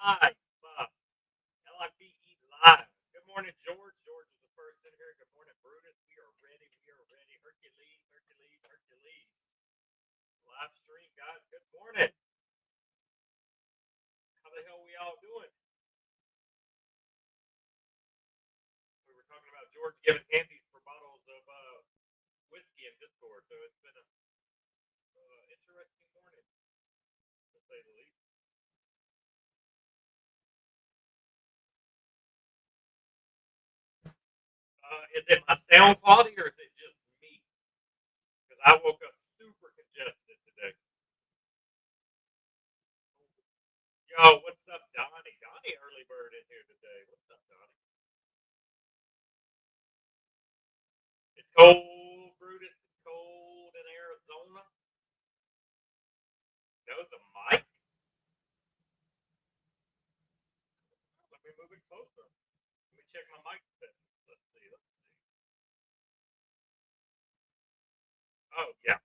live. LIPE live. Good morning, George. George is the first in here. Good morning, Brutus. We are ready. We are ready. Hercules, Hercules, Hercules. Live stream, guys. Good morning. How the hell we all doing? We were talking about George giving handies for bottles of whiskey in Discord, so it's been a interesting morning, to say the least. Is it my sound quality or is it just me? Because I woke up super congested today. Yo, what's up, Donnie? Donnie early bird in here today. What's up, Donnie? It's cold, Brutus. It's cold in Arizona. No, the mic. Let me move it closer. Let me check my mic settings. Let's see. Oh, yeah.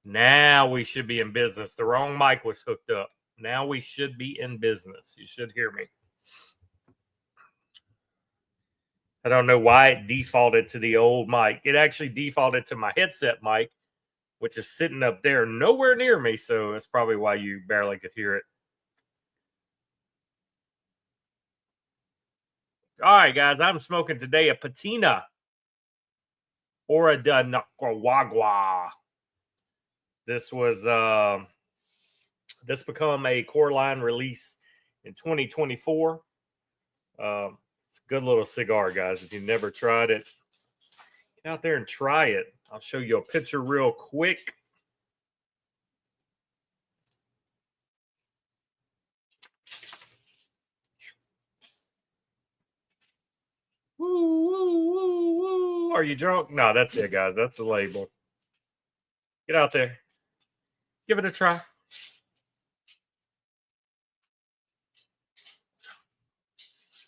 Now we should be in business. The wrong mic was hooked up. Now we should be in business. You should hear me. I don't know why it defaulted to the old mic. It actually defaulted to my headset mic, which is sitting up there nowhere near me. So that's probably why you barely could hear it. All right, guys, I'm smoking today a patina or a Nicaragua. This was this become a core line release in 2024. It's a good little cigar, guys. If you've never tried it, get out there and try it. I'll show you a picture real quick. Woo, woo, woo, woo. Are you drunk? No, that's it, guys. That's the label. Get out there. Give it a try.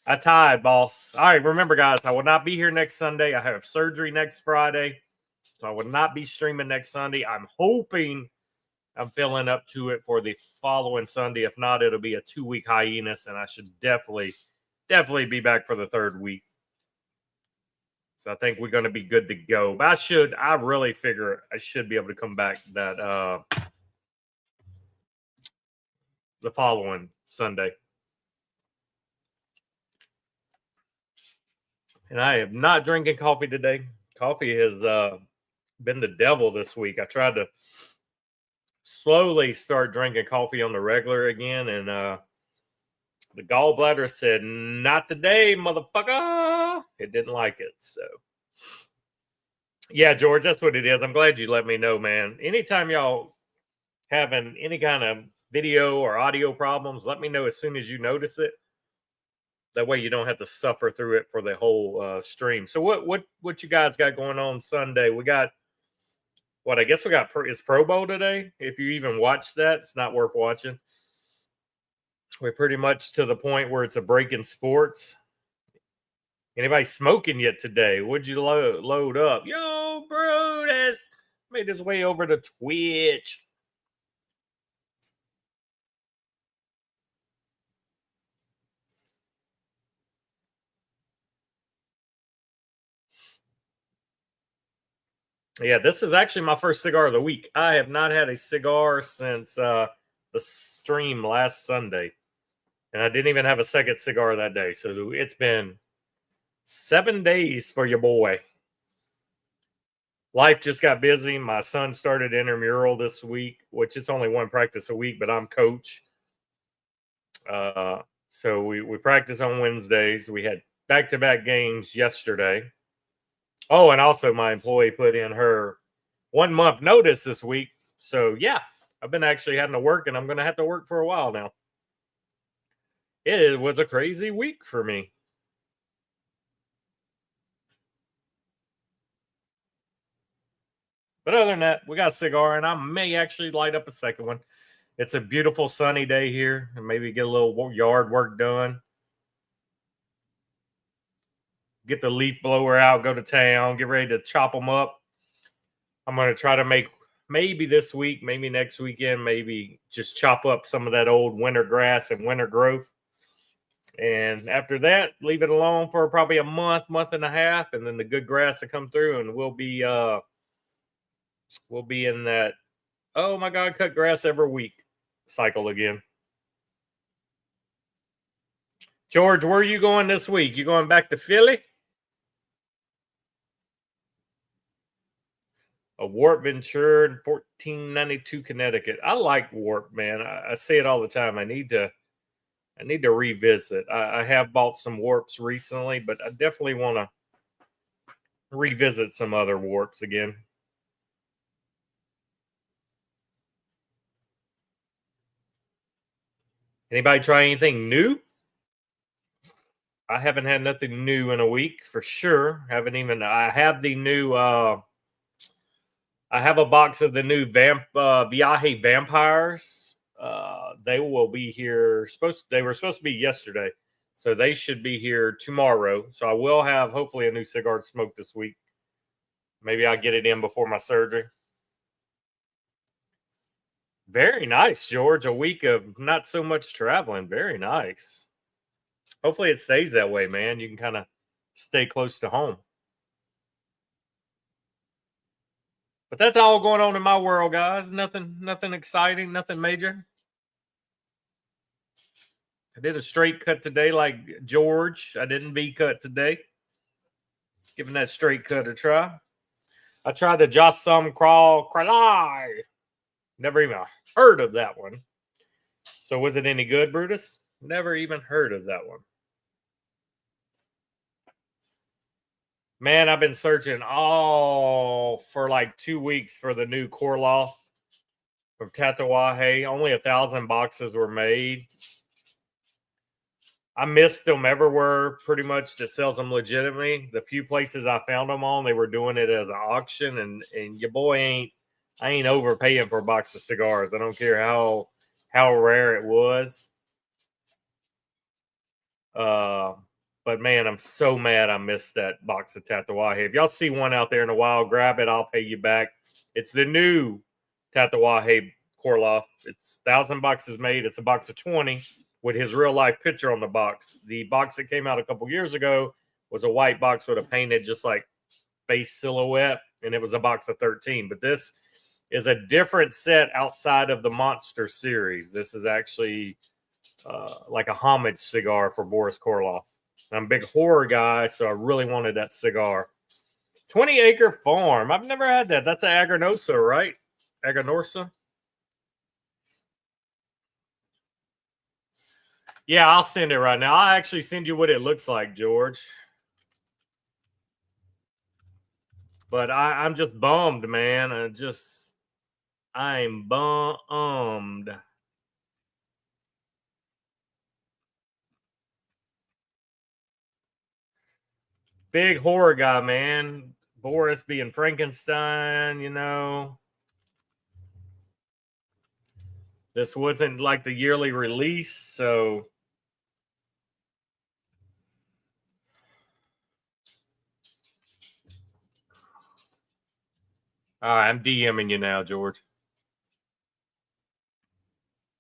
I tied, boss. All right, remember, guys, I will not be here next Sunday. I have surgery next Friday, so I will not be streaming next Sunday. I'm hoping I'm filling up to it for the following Sunday. If not, it'll be a 2-week hiatus, and I should definitely be back for the third week. So I think we're going to be good to go. But I really figure I should be able to come back that the following Sunday. And I am not drinking coffee today. Coffee has been the devil this week. I tried to slowly start drinking coffee on the regular again, and the gallbladder said, "Not today, motherfucker." It didn't like it. So, yeah, George, that's what it is. I'm glad you let me know, man. Anytime y'all having any kind of video or audio problems, let me know as soon as you notice it. That way you don't have to suffer through it for the whole stream. So what you guys got going on Sunday? We got I guess we got is Pro Bowl today. If you even watch that, it's not worth watching. We're pretty much to the point where it's a break in sports. Anybody smoking yet today? Would you load up? Yo, Brutus made his way over to Twitch. Yeah, this is actually my first cigar of the week. I have not had a cigar since the stream last Sunday. And I didn't even have a second cigar that day. So it's been 7 days for your boy. Life just got busy. My son started intramural this week, which it's only one practice a week, but I'm coach. So we practice on Wednesdays. We had back-to-back games yesterday. Oh, and also my employee put in her 1 month notice this week. So yeah, I've been actually having to work, and I'm going to have to work for a while now. It was a crazy week for me. But other than that, we got a cigar, and I may actually light up a second one. It's a beautiful sunny day here, and maybe get a little yard work done. Get the leaf blower out, go to town, get ready to chop them up. I'm going to try to make maybe this week, maybe next weekend, maybe just chop up some of that old winter grass and winter growth. And after that, leave it alone for probably a month, month and a half, and then the good grass will come through, and we'll be in that, oh my God, cut grass every week cycle again. George, where are you going this week? You going back to Philly? A Warp Ventura in 1492 Connecticut. I like Warp, man. I say it all the time. I need to revisit. I have bought some Warps recently, but I definitely want to revisit some other Warps again. Anybody try anything new? I haven't had nothing new in a week for sure. I have the new I have a box of the new Viaje vampires. They will be here. They were supposed to be yesterday, so they should be here tomorrow. So I will have hopefully a new cigar to smoke this week. Maybe I'll get it in before my surgery. Very nice, George. A week of not so much traveling. Very nice. Hopefully it stays that way, man. You can kind of stay close to home. But that's all going on in my world, guys. Nothing exciting, nothing major. I did a straight cut today, like George. I didn't V-cut today. Giving that straight cut a try. I tried the Just Some Crawl. Never even heard of that one. So was it any good, Brutus? Never even heard of that one. Man, I've been searching for like 2 weeks for the new Korloff from Tatuaje. Only 1,000 boxes were made. I missed them everywhere pretty much that sells them legitimately. The few places I found them on, they were doing it as an auction, and your boy I ain't overpaying for a box of cigars. I don't care how rare it was. But man, I'm so mad I missed that box of Tatuaje. If y'all see one out there in the wild, grab it. I'll pay you back. It's the new Tatuaje Korloff. It's 1,000 boxes made. It's a box of 20 with his real life picture on the box. The box that came out a couple years ago was a white box with a painted just like face silhouette, and it was a box of 13. But this is a different set outside of the Monster series. This is actually like a homage cigar for Boris Korloff. I'm a big horror guy, so I really wanted that cigar. 20-acre farm. I've never had that. That's an Agrinorsa, right? Agrinorsa? Yeah, I'll send it right now. I'll actually send you what it looks like, George. But I'm just bummed, man. I'm bummed. Big horror guy, man. Boris being Frankenstein, you know. This wasn't like the yearly release, so all right, I'm DMing you now, George.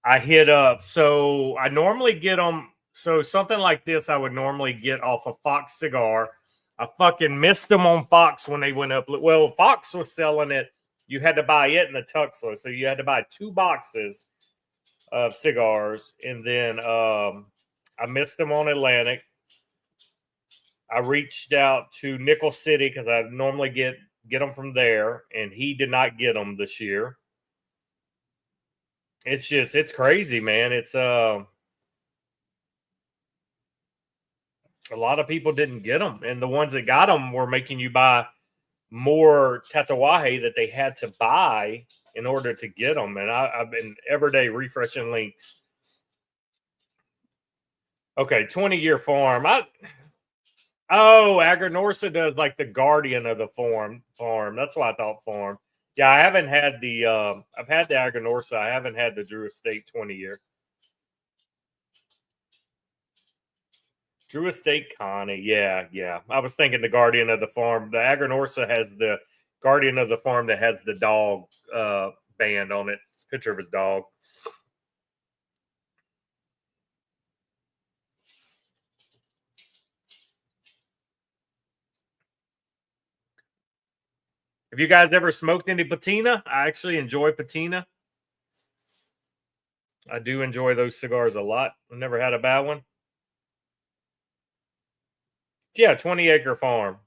I hit up. So I normally get them. So something like this, I would normally get off of Fox Cigar. I fucking missed them on Fox when they went up. Well, Fox was selling it. You had to buy it in the Tuxla. So you had to buy 2 boxes of cigars. And then I missed them on Atlantic. I reached out to Nickel City because I normally get them from there. And he did not get them this year. It's crazy, man. It's a lot of people didn't get them, and the ones that got them were making you buy more Tatuaje that they had to buy in order to get them. And I've been every day refreshing links. Okay, 20-year farm. Agrinorsa does like the guardian of the farm. That's why I thought farm. Yeah, I haven't had the I've had the Agrinorsa. I haven't had the Drew Estate 20-year. Drew Estate Connie. Yeah. I was thinking the Guardian of the Farm. The Agrinorsa has the Guardian of the Farm that has the dog band on it. It's a picture of his dog. Have you guys ever smoked any patina? I actually enjoy patina. I do enjoy those cigars a lot. I've never had a bad one. Yeah, 20-acre farm.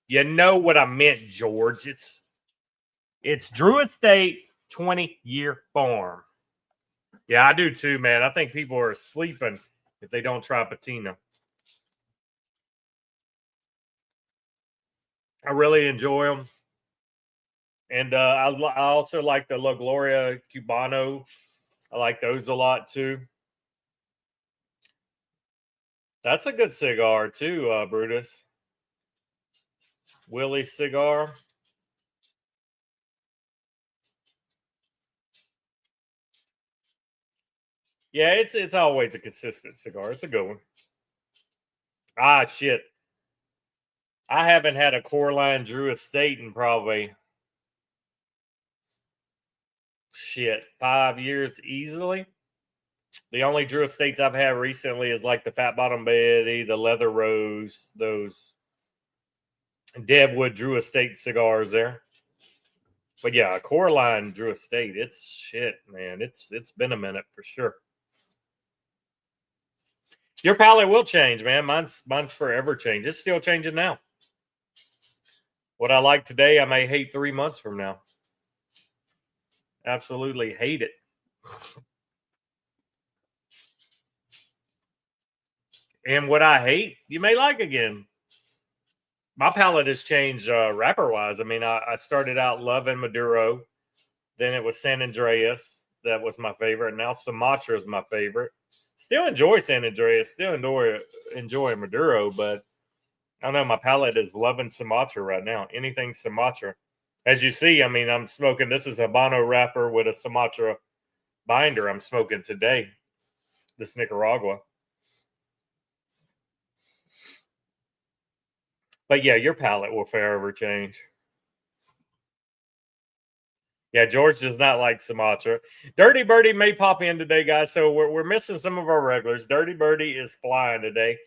You know what I meant, George. It's Drew Estate 20-year farm. Yeah, I do too, man. I think people are sleeping if they don't try patina. I really enjoy them. And I also like the La Gloria Cubano. I like those a lot too. That's a good cigar too, Brutus. Willie cigar. Yeah, it's always a consistent cigar. It's a good one. Ah, shit. I haven't had a Coreline Drew Estate in probably 5 years easily. The only Drew Estates I've had recently is like the Fat Bottom Betty, the Leather Rose, those Deadwood Drew Estate cigars there. But yeah, Coreline Drew Estate, it's shit, man. It's been a minute for sure. Your palate will change, man. Mine's forever changed. It's still changing now. What I like today, I may hate 3 months from now. Absolutely hate it. And what I hate, you may like again. My palate has changed wrapper wise. I mean, I started out loving Maduro, then it was San Andreas that was my favorite. Now Sumatra is my favorite. Still enjoy San Andreas, still enjoy Maduro, but I don't know. My palate is loving Sumatra right now. Anything Sumatra. As you see, I mean, I'm smoking. This is a Habano wrapper with a Sumatra binder. I'm smoking today. This Nicaragua. But yeah, your palate will forever change. Yeah, George does not like Sumatra. Dirty Birdie may pop in today, guys. So we're missing some of our regulars. Dirty Birdie is flying today.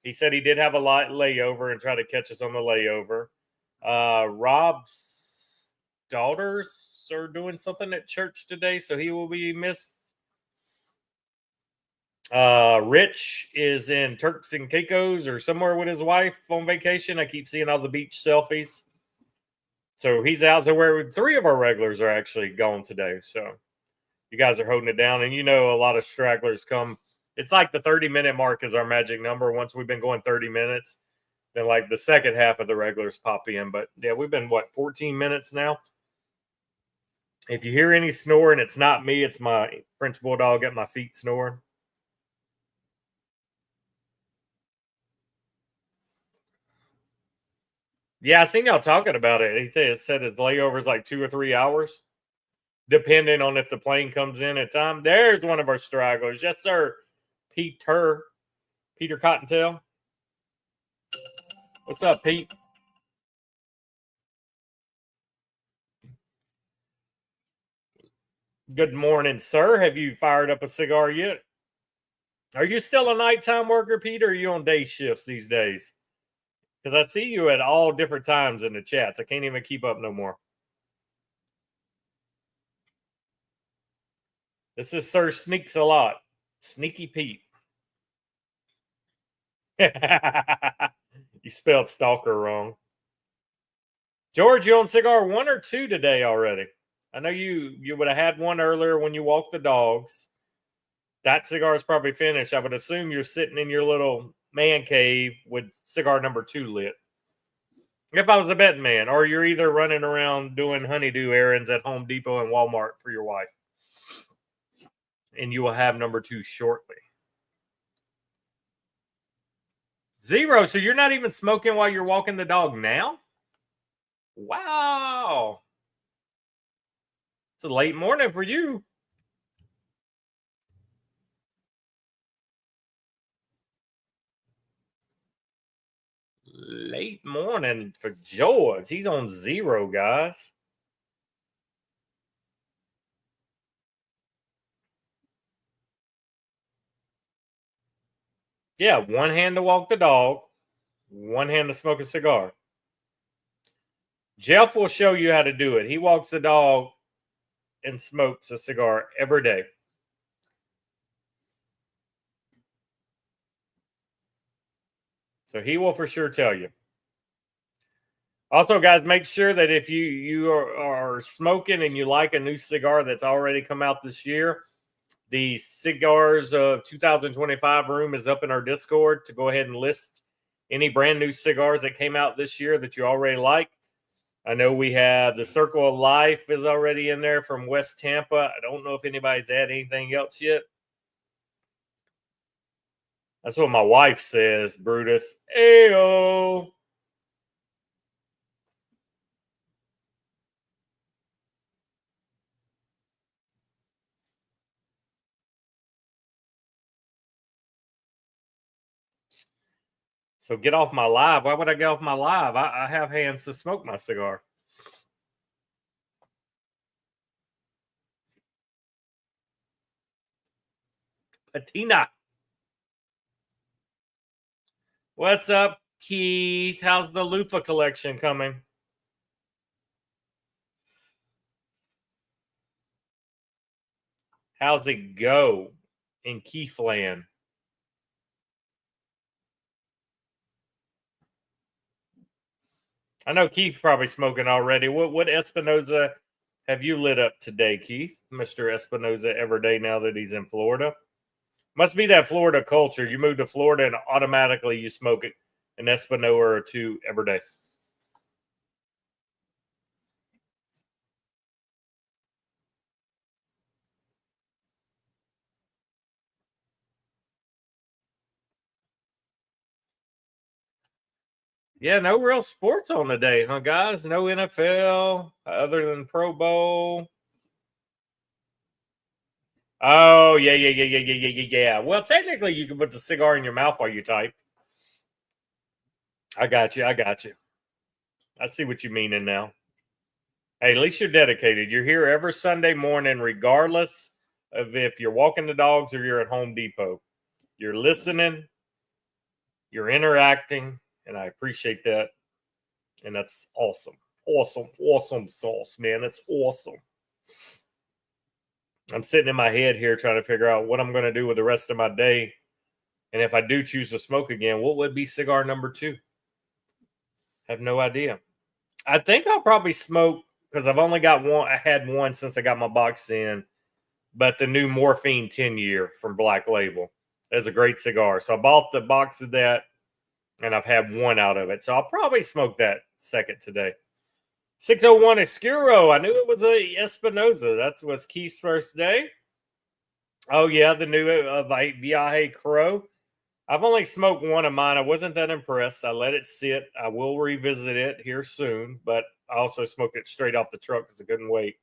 He said he did have a light layover and try to catch us on the layover. Rob's daughters are doing something at church today, so he will be missed. Rich is in Turks and Caicos or somewhere with his wife on vacation. I keep seeing all the beach selfies. So he's out. So where 3 of our regulars are actually gone today. So you guys are holding it down. And you know, a lot of stragglers come. It's like the 30-minute mark is our magic number. Once we've been going 30 minutes, then like the second half of the regulars pop in. But yeah, we've been 14 minutes now. If you hear any snoring, it's not me. It's my French bulldog at my feet snoring. Yeah, I seen y'all talking about it. It said his layover is like 2 or 3 hours, depending on if the plane comes in at time. There's one of our stragglers. Yes, sir. Peter Cottontail. What's up, Pete? Good morning, sir. Have you fired up a cigar yet? Are you still a nighttime worker, Peter? Or are you on day shifts these days? Because I see you at all different times in the chats. I can't even keep up no more. This is Sir Sneaks a Lot. Sneaky Pete. You spelled stalker wrong. George, you on cigar 1 or 2 today already? I know you would have had one earlier when you walked the dogs. That cigar is probably finished. I would assume you're sitting in your little man cave with cigar number 2 lit. If I was a betting man, or you're either running around doing honeydew errands at Home Depot and Walmart for your wife. And you will have number 2 shortly. 0. So you're not even smoking while you're walking the dog now? Wow. It's a late morning for you. Late morning for George. He's on 0, guys. Yeah, one hand to walk the dog, one hand to smoke a cigar. Jeff will show you how to do it. He walks the dog and smokes a cigar every day. So he will for sure tell you. Also, guys, make sure that if you are smoking and you like a new cigar that's already come out this year, the Cigars of 2025 room is up in our Discord to go ahead and list any brand new cigars that came out this year that you already like. I know we have the Circle of Life is already in there from West Tampa. I don't know if anybody's added anything else yet. That's what my wife says, Brutus. Ayo. So get off my live. Why would I get off my live? I have hands to smoke my cigar. Patina. What's up, Keith? How's the loofah collection coming? How's it go in Keithland? I know Keith's probably smoking already. What Espinosa have you lit up today, Keith? Mr. Espinosa every day now that he's in Florida. Must be that Florida culture. You move to Florida and automatically you smoke it an Espinosa or two every day. Yeah, no real sports on today, huh, guys? No NFL other than Pro Bowl. Oh, yeah. Well, technically, you can put the cigar in your mouth while you type. I got you. I see what you mean now. Hey, at least you're dedicated. You're here every Sunday morning, regardless of if you're walking the dogs or you're at Home Depot. You're listening, you're interacting, and I appreciate that. And that's awesome. Awesome sauce, man. That's awesome. I'm sitting in my head here trying to figure out what I'm going to do with the rest of my day. And if I do choose to smoke again, what would be cigar number 2? Have no idea. I think I'll probably smoke because I've only got one. I had one since I got my box in, but the new Morphine 10-year from Black Label is a great cigar. So I bought the box of that, and I've had one out of it. So I'll probably smoke that second today. 601 Escuro. I knew it was a Espinosa. That was Keith's first day. Oh, yeah, the new Viaje Crow. I've only smoked one of mine. I wasn't that impressed. I let it sit. I will revisit it here soon, but I also smoked it straight off the truck because I couldn't wait.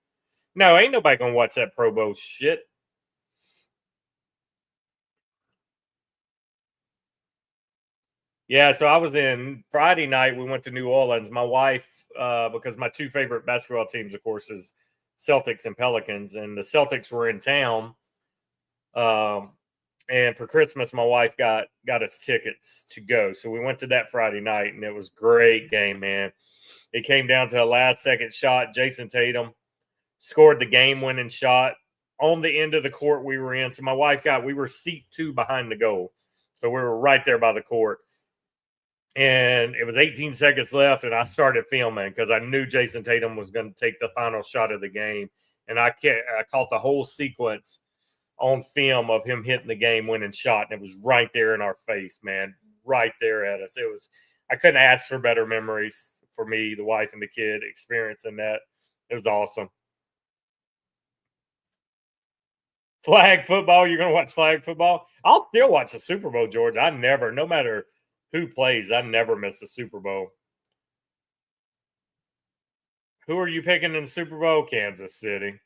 No, ain't nobody going to watch that Pro Bowl shit. Yeah, so I was in Friday night. We went to New Orleans. My wife, because my two favorite basketball teams, of course, is Celtics and Pelicans, and the Celtics were in town. And for Christmas, my wife got us tickets to go. So we went to that Friday night, and it was a great game, man. It came down to a last-second shot. Jason Tatum scored the game-winning shot on the end of the court we were in. So my wife we were seat 2 behind the goal. So we were right there by the court. And it was 18 seconds left, and I started filming because I knew Jason Tatum was going to take the final shot of the game. And I caught the whole sequence on film of him hitting the game-winning shot, and it was right there in our face, man, right there at us. I couldn't ask for better memories for me, the wife, and the kid experiencing that. It was awesome. Flag football, you're going to watch flag football? I'll still watch the Super Bowl, George. No matter who plays, I never miss the Super Bowl. Who are you picking in the Super Bowl? Kansas City.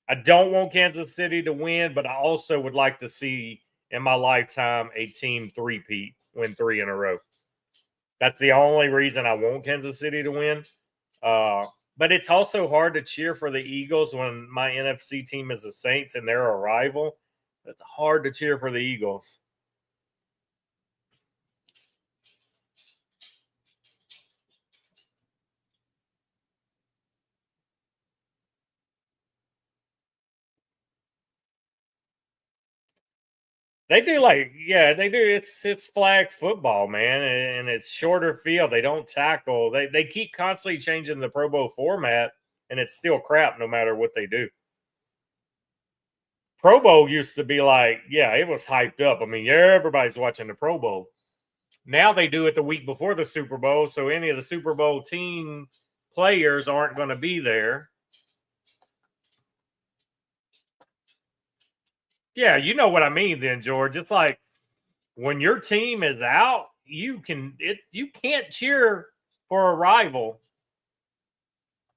I don't want Kansas City to win, but I also would like to see in my lifetime a team three-peat, win 3 in a row. That's the only reason I want Kansas City to win. But it's also hard to cheer for the Eagles when my NFC team is the Saints and they're a rival. It's hard to cheer for the Eagles. They do they do. It's flag football, man, and it's shorter field. They don't tackle. They keep constantly changing the Pro Bowl format, and it's still crap no matter what they do. Pro Bowl used to be it was hyped up. I mean, everybody's watching the Pro Bowl. Now they do it the week before the Super Bowl, so any of the Super Bowl team players aren't going to be there. Yeah, you know what I mean then, George. It's like when your team is out, you can't cheer for a rival.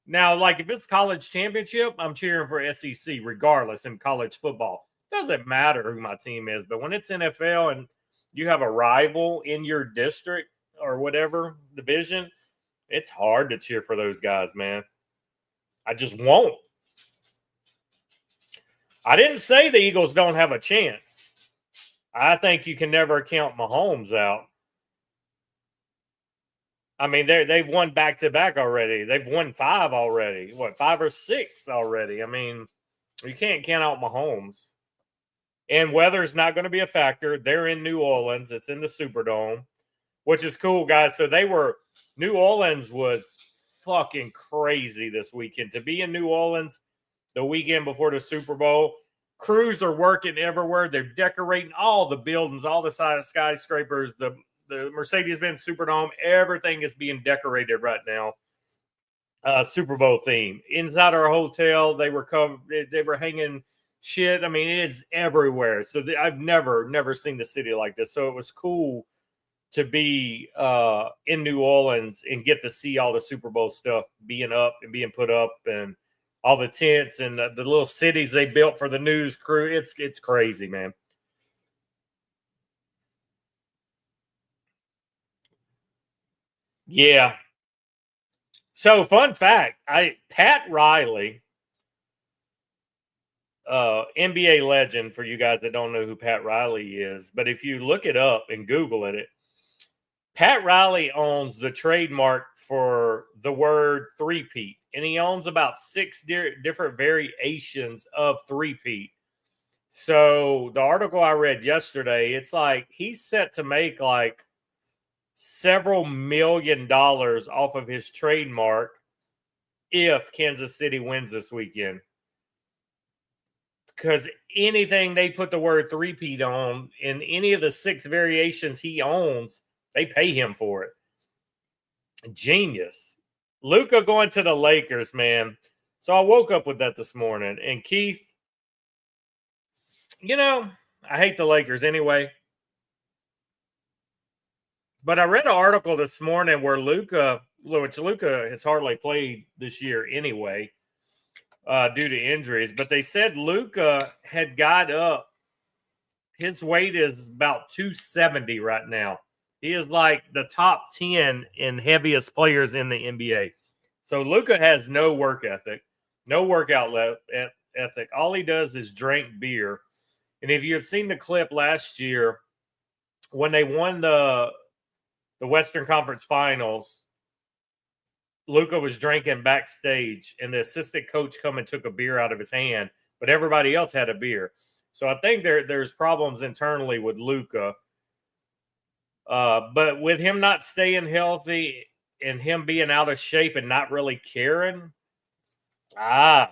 Now, like if it's college championship, I'm cheering for SEC regardless in college football. Doesn't matter who my team is, but when it's NFL and you have a rival in your district or whatever division, it's hard to cheer for those guys, man. I just won't. I didn't say the Eagles don't have a chance. I think you can never count Mahomes out. I mean, they've won back to back already. They've won 5 already. What, 5 or 6 already? I mean, you can't count out Mahomes. And weather's not going to be a factor. They're in New Orleans. It's in the Superdome, which is cool, guys. So New Orleans was fucking crazy this weekend. To be in New Orleans the weekend before the Super Bowl, crews are working everywhere. They're decorating all the buildings, all the skyscrapers, the Mercedes-Benz Superdome. Everything is being decorated right now. Super Bowl theme. Inside our hotel, they were hanging shit. I mean, it's everywhere. So I've never seen the city like this. So it was cool to be in New Orleans and get to see all the Super Bowl stuff being up and being put up, and all the tents and the little cities they built for the news crew. It's crazy, man. Yeah. So fun fact, Pat Riley, NBA legend for you guys that don't know who Pat Riley is, but if you look it up and Google it, Pat Riley owns the trademark for the word three-peat, and he owns about 6 different variations of three-peat. So the article I read yesterday, it's like he's set to make like several $1 million off of his trademark if Kansas City wins this weekend. Because anything they put the word three-peat on in any of the 6 variations he owns, they pay him for it. Genius. Luka going to the Lakers, man. So I woke up with that this morning. And Keith, I hate the Lakers anyway. But I read an article this morning where Luka has hardly played this year anyway, due to injuries. But they said Luka had got up. His weight is about 270 right now. He is like the top 10 in heaviest players in the NBA. So Luka has no work ethic, no workout ethic. All he does is drink beer. And if you have seen the clip last year when they won the Western Conference Finals, Luka was drinking backstage, and the assistant coach come and took a beer out of his hand, but everybody else had a beer. So I think there's problems internally with Luka. But with him not staying healthy and him being out of shape and not really caring, I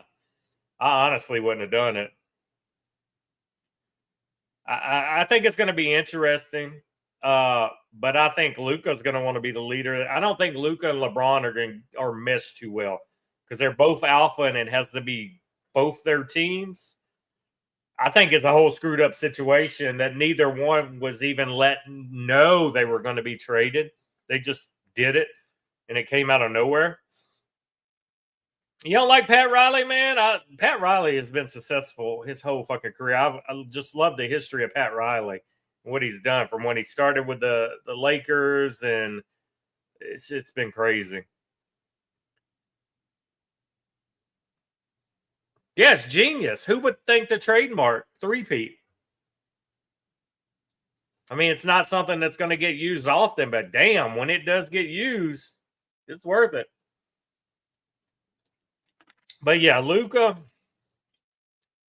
honestly wouldn't have done it. I think it's going to be interesting. But I think Luka's going to want to be the leader. I don't think Luka and LeBron are meshed too well because they're both alpha and it has to be both their teams. I think it's a whole screwed up situation that neither one was even let know they were going to be traded. They just did it, and it came out of nowhere. You don't like Pat Riley, man? Pat Riley has been successful his whole fucking career. I just love the history of Pat Riley and what he's done from when he started with the Lakers and It's been crazy. Yes, genius. Who would think to trademark three-peat? I mean, it's not something that's going to get used often, but damn, when it does get used, it's worth it. But yeah, Luka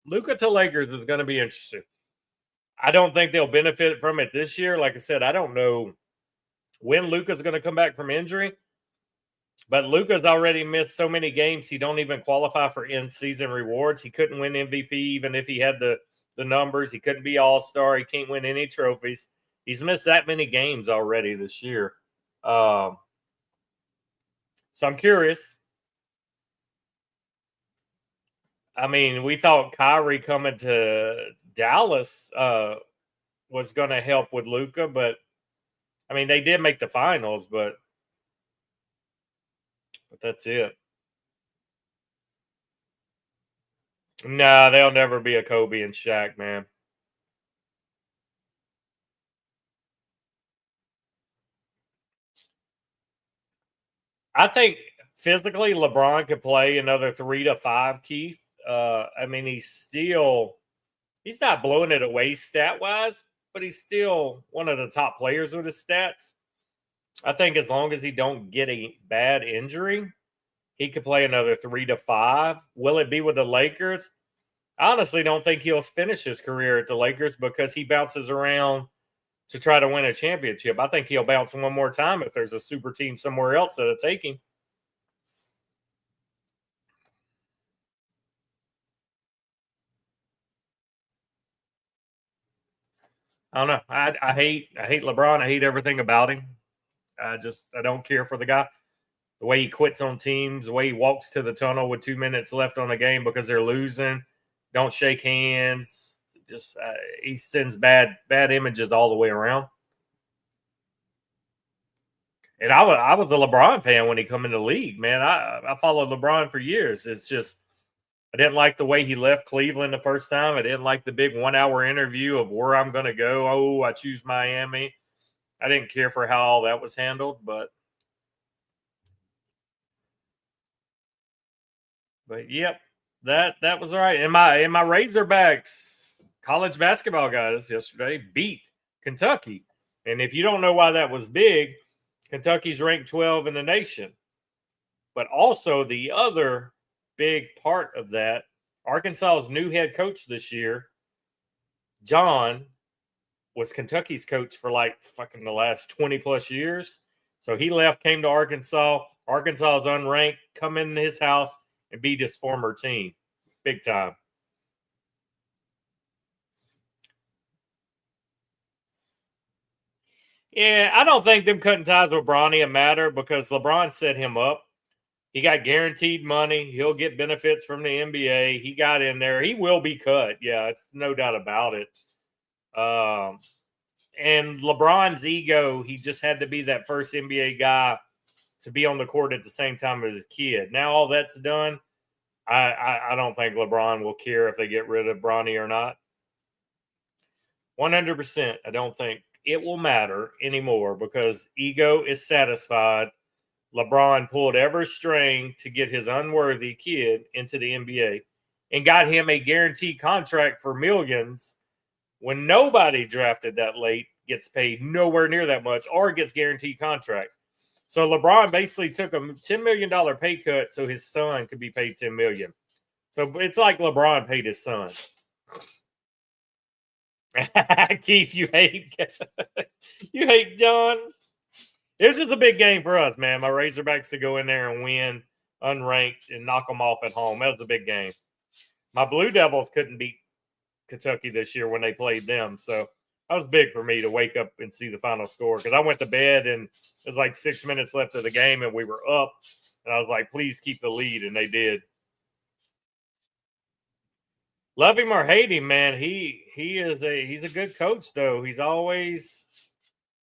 to Lakers is going to be interesting. I don't think they'll benefit from it this year. Like I said, I don't know when Luka's going to come back from injury, but Luka's already missed so many games he don't even qualify for in-season rewards. He couldn't win MVP even if he had the numbers. He couldn't be All-Star. He can't win any trophies. He's missed that many games already this year. So I'm curious. I mean, we thought Kyrie coming to Dallas was going to help with Luka, but I mean, they did make the finals, but that's it. Nah, they'll never be a Kobe and Shaq, man. I think physically LeBron could play another 3 to 5, Keith. I mean, he's not blowing it away stat wise, but he's still one of the top players with his stats. I think as long as he don't get a bad injury, he could play another 3 to 5. Will it be with the Lakers? I honestly don't think he'll finish his career at the Lakers because he bounces around to try to win a championship. I think he'll bounce one more time if there's a super team somewhere else that'll take him. I don't know. I hate LeBron. I hate everything about him. I don't care for the guy. The way he quits on teams, the way he walks to the tunnel with 2 minutes left on the game because they're losing, don't shake hands. Just he sends bad images all the way around. And I was a LeBron fan when he come in the league, man. I followed LeBron for years. It's just I didn't like the way he left Cleveland the first time. I didn't like the big 1 hour interview of where I'm going to go. Oh, I choose Miami. I didn't care for how all that was handled, but yep, that was all right. And my Razorbacks college basketball guys yesterday beat Kentucky. And if you don't know why that was big, Kentucky's ranked 12 in the nation. But also the other big part of that, Arkansas's new head coach this year, John, was Kentucky's coach for like fucking the last 20 plus years. So he left, came to Arkansas. Arkansas is unranked, come in his house and beat his former team. Big time. Yeah, I don't think them cutting ties with Bronny matter because LeBron set him up. He got guaranteed money. He'll get benefits from the NBA. He got in there. He will be cut. Yeah, it's no doubt about it. And LeBron's ego, he just had to be that first NBA guy to be on the court at the same time as his kid. Now all that's done, I don't think LeBron will care if they get rid of Bronny or not. 100%. I don't think it will matter anymore because ego is satisfied. LeBron pulled every string to get his unworthy kid into the NBA and got him a guaranteed contract for millions when nobody drafted that late gets paid nowhere near that much or gets guaranteed contracts. So LeBron basically took a $10 million pay cut so his son could be paid $10 million. So it's like LeBron paid his son. Keith, you hate John. This is a big game for us, man. My Razorbacks to go in there and win unranked and knock them off at home. That was a big game. My Blue Devils couldn't beat Kentucky this year when they played them. So that was big for me to wake up and see the final score because I went to bed and it was like 6 minutes left of the game and we were up. And I was like, please keep the lead. And they did. Love him or hate him, man. He's a good coach, though. He's always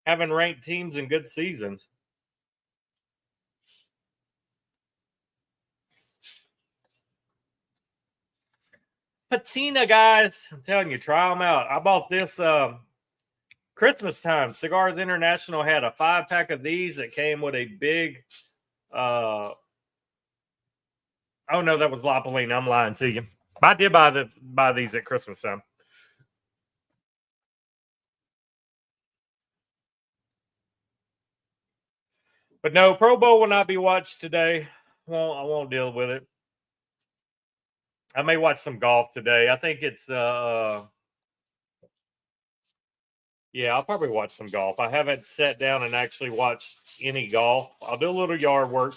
having ranked teams in good seasons. Patina, guys. I'm telling you, try them out. I bought this Christmas time, Cigars International had a 5-pack of these that came with a big. Oh no, that was La Polina. I'm lying to you. I did buy these at Christmas time. But no, Pro Bowl will not be watched today. I won't deal with it. I may watch some golf today. I think it's yeah, I'll probably watch some golf. I haven't sat down and actually watched any golf. I'll do a little yard work,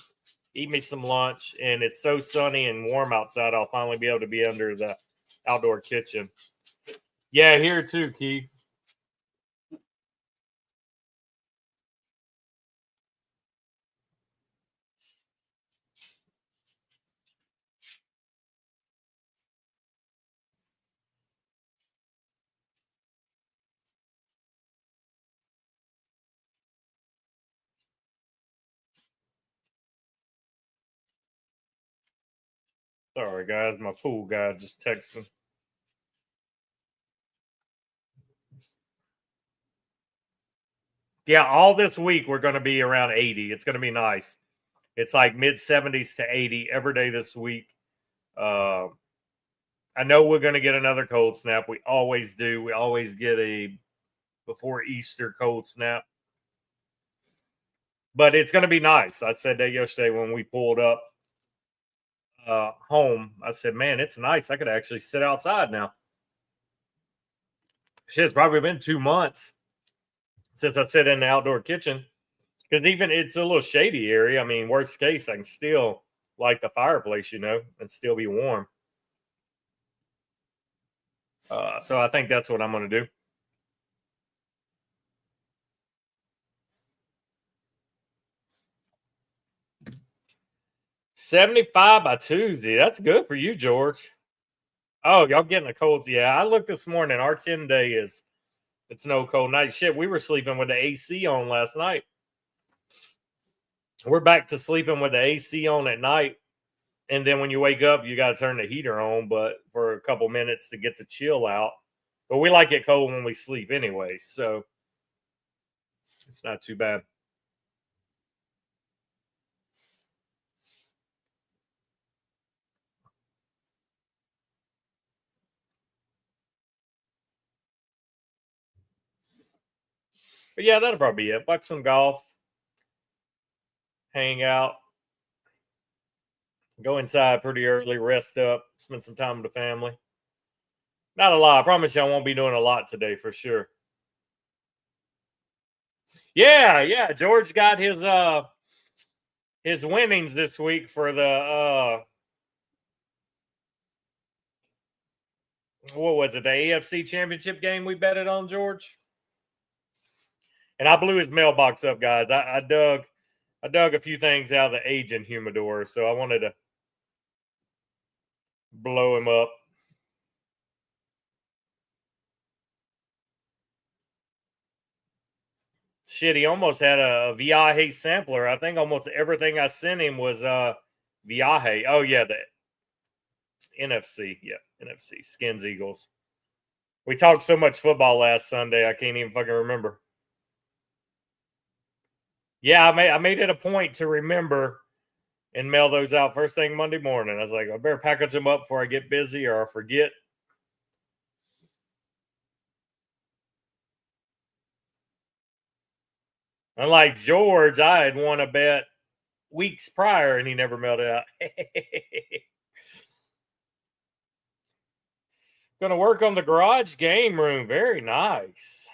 eat me some lunch, and it's so sunny and warm outside. I'll finally be able to be under the outdoor kitchen. Yeah, here too, Keith. Sorry, guys. My pool guy just texted. Yeah, all this week we're going to be around 80. It's going to be nice. It's like mid 70s to 80 every day this week. Uh, I know we're going to get another cold snap. We always do. We always get a before Easter cold snap. But it's going to be nice. I said that yesterday when we pulled up home. I said, man, it's nice. I could actually sit outside now. Shit's probably been 2 months since I sit in the outdoor kitchen. Because even it's a little shady area. I mean, worst case, I can still light the fireplace, and still be warm. So I think that's what I'm going to do. $75 by Tuesday. That's good for you, George. Oh, y'all getting a cold? Yeah, I looked this morning. Our 10-day it's no cold night. Shit, we were sleeping with the AC on last night. We're back to sleeping with the AC on at night. And then when you wake up, you got to turn the heater on, but for a couple minutes to get the chill out. But we like it cold when we sleep anyway, so it's not too bad. But yeah, that'll probably be it. Watch some golf, hang out, go inside pretty early, rest up, spend some time with the family. Not a lot. I promise you I won't be doing a lot today for sure. Yeah. George got his winnings this week for the what was it, the AFC championship game we betted on, George? And I blew his mailbox up, guys. I dug a few things out of the agent humidor, so I wanted to blow him up. Shit, he almost had a Viaje sampler. I think almost everything I sent him was Viaje. Oh yeah, the NFC. Yeah, NFC. Skins Eagles. We talked so much football last Sunday, I can't even fucking remember. Yeah, I made it a point to remember and mail those out first thing Monday morning. I was like, I better package them up before I get busy or I forget. Unlike George, I had won a bet weeks prior and he never mailed it out. Gonna work on the garage game room. Very nice.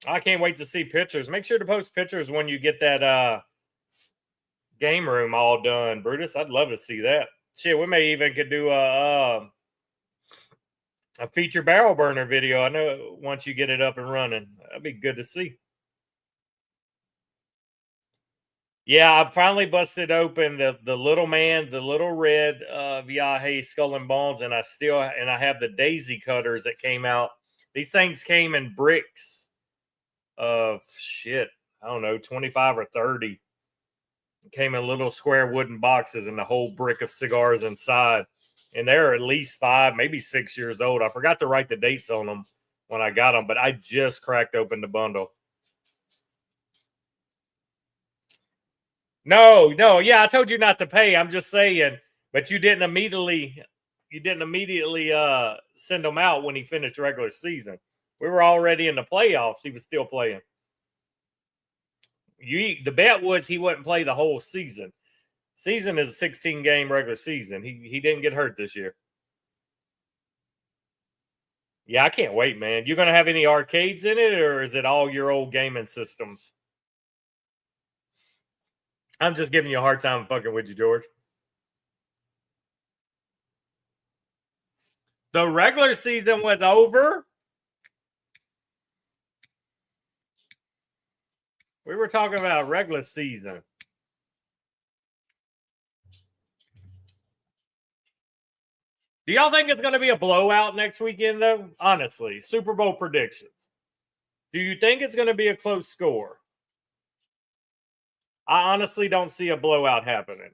I can't wait to see pictures. Make sure to post pictures when you get that game room all done, Brutus. I'd love to see that. Shit, we may even could do a feature barrel burner video. I know once you get it up and running, that'd be good to see. Yeah, I finally busted open the little man, the little red Viaje Skull and Bones, and I have the daisy cutters that came out. These things came in bricks of shit. I don't know, 25 or 30. It came in little square wooden boxes and the whole brick of cigars inside. And they're at least 5, maybe 6 years old. I forgot to write the dates on them when I got them, but I just cracked open the bundle. No, yeah, I told you not to pay. I'm just saying, but you didn't immediately send him out when he finished regular season. We were already in the playoffs. He was still playing. The bet was he wouldn't play the whole season. Season is a 16-game regular season. He didn't get hurt this year. Yeah, I can't wait, man. You gonna have any arcades in it, or is it all your old gaming systems? I'm just giving you a hard time fucking with you, George. The regular season was over. We were talking about regular season. Do y'all think it's going to be a blowout next weekend, though? Honestly, Super Bowl predictions. Do you think it's going to be a close score? I honestly don't see a blowout happening.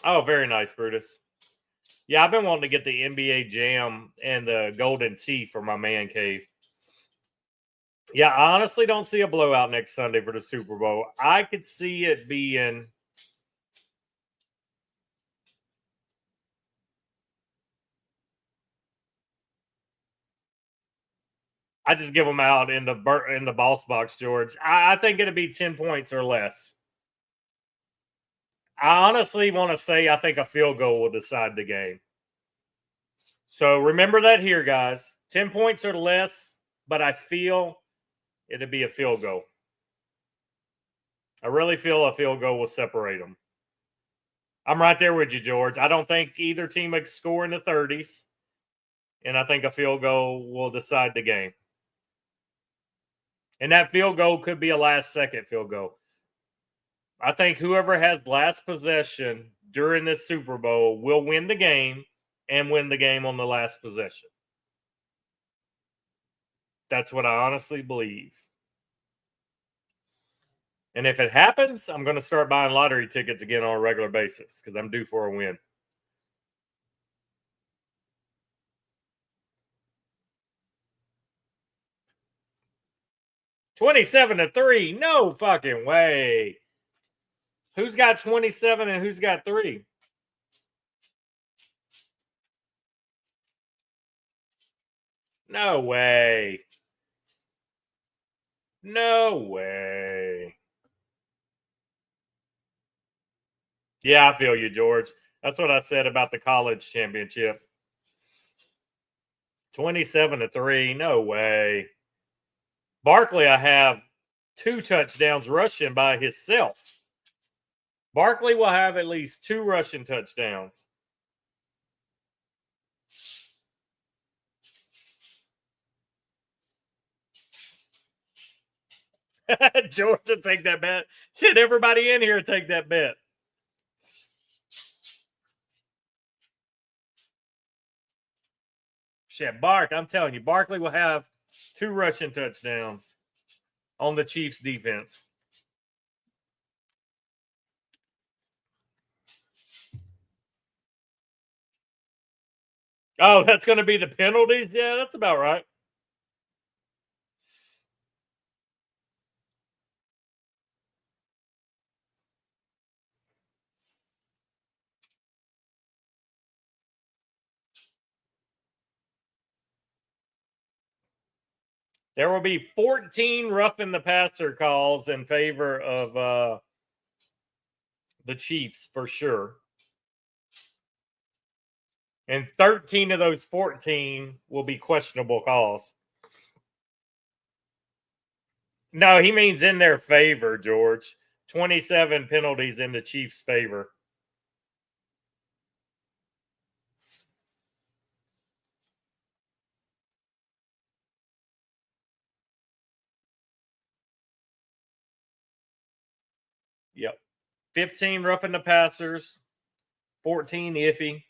Oh, very nice, Brutus. Yeah, I've been wanting to get the NBA Jam and the Golden Tee for my man cave. Yeah, I honestly don't see a blowout next Sunday for the Super Bowl. I could see it being. I just give them out in the boss box, George. I think it'll be 10 points or less. I honestly want to say I think a field goal will decide the game. So remember that here, guys. 10 points or less, but I feel it'll be a field goal. I really feel a field goal will separate them. I'm right there with you, George. I don't think either team would score in the 30s, and I think a field goal will decide the game. And that field goal could be a last-second field goal. I think whoever has last possession during this Super Bowl will win the game and win the game on the last possession. That's what I honestly believe. And if it happens, I'm going to start buying lottery tickets again on a regular basis because I'm due for a win. $27-3. No fucking way. Who's got 27 and who's got 3? No way. No way. Yeah, I feel you, George. That's what I said about the college championship. 27-3. No way. Barkley, I have 2 touchdowns rushing by himself. Barkley will have at least 2 rushing touchdowns. Georgia, take that bet. Shit, everybody in here take that bet. Shit, I'm telling you, Barkley will have 2 rushing touchdowns on the Chiefs defense. Oh, that's going to be the penalties? Yeah, that's about right. There will be 14 roughing the passer calls in favor of the Chiefs for sure. And 13 of those 14 will be questionable calls. No, he means in their favor, George. 27 penalties in the Chiefs' favor. Yep. 15 roughing the passers, 14 iffy.